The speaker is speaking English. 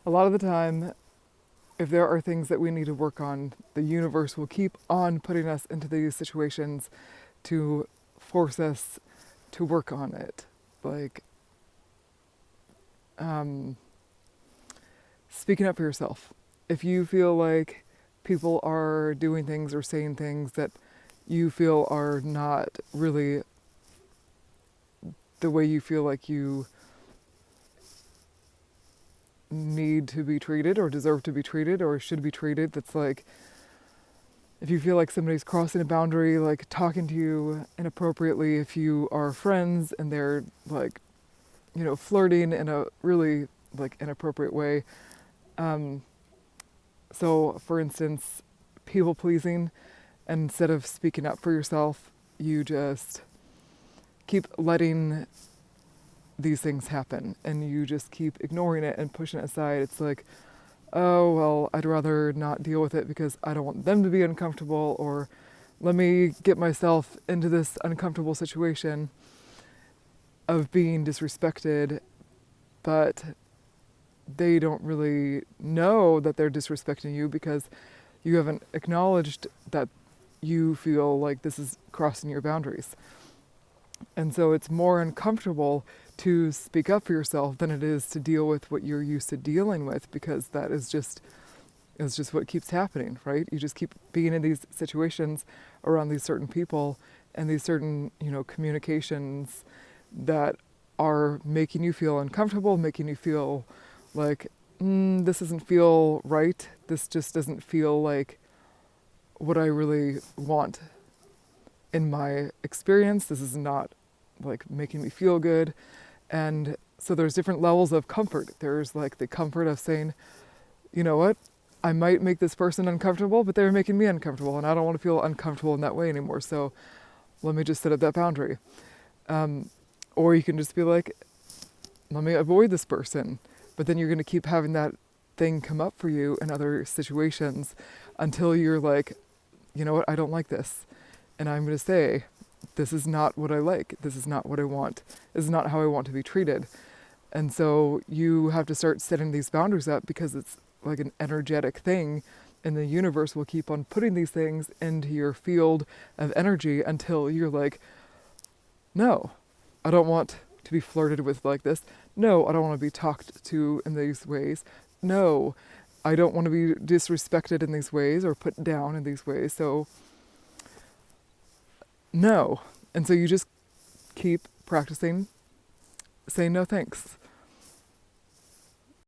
a lot of the time, if there are things that we need to work on, the universe will keep on putting us into these situations to force us to work on it. Like, um, speaking up for yourself. If you feel like people are doing things or saying things that you feel are not really the way you feel like you need to be treated or deserve to be treated or should be treated, that's like, if you feel like somebody's crossing a boundary, like talking to you inappropriately, if you are friends and they're like, flirting in a really like inappropriate way. Um, so, for instance, people pleasing, instead of speaking up for yourself, you just keep letting these things happen and you just keep ignoring it and pushing it aside. It's like, oh, well, I'd rather not deal with it because I don't want them to be uncomfortable, or let me get myself into this uncomfortable situation of being disrespected, but they don't really know that they're disrespecting you because you haven't acknowledged that you feel like this is crossing your boundaries. And so it's more uncomfortable to speak up for yourself than it is to deal with what you're used to dealing with, because that is just what keeps happening, right? You just keep being in these situations around these certain people and these certain, communications that are making you feel uncomfortable, making you feel like, this doesn't feel right. This just doesn't feel like what I really want in my experience. This is not like making me feel good. And so there's different levels of comfort. There's like the comfort of saying, you know what, I might make this person uncomfortable, but they're making me uncomfortable and I don't want to feel uncomfortable in that way anymore. So let me just set up that boundary. Or you can just be like, let me avoid this person. But then you're going to keep having that thing come up for you in other situations until you're like, you know what, I don't like this. And I'm going to say, this is not what I like. This is not what I want. This is not how I want to be treated. And so you have to start setting these boundaries up, because it's like an energetic thing, and the universe will keep on putting these things into your field of energy until you're like, no, I don't want to be flirted with like this. No, I don't want to be talked to in these ways. No, I don't want to be disrespected in these ways or put down in these ways. So, no. And so you just keep practicing saying no thanks.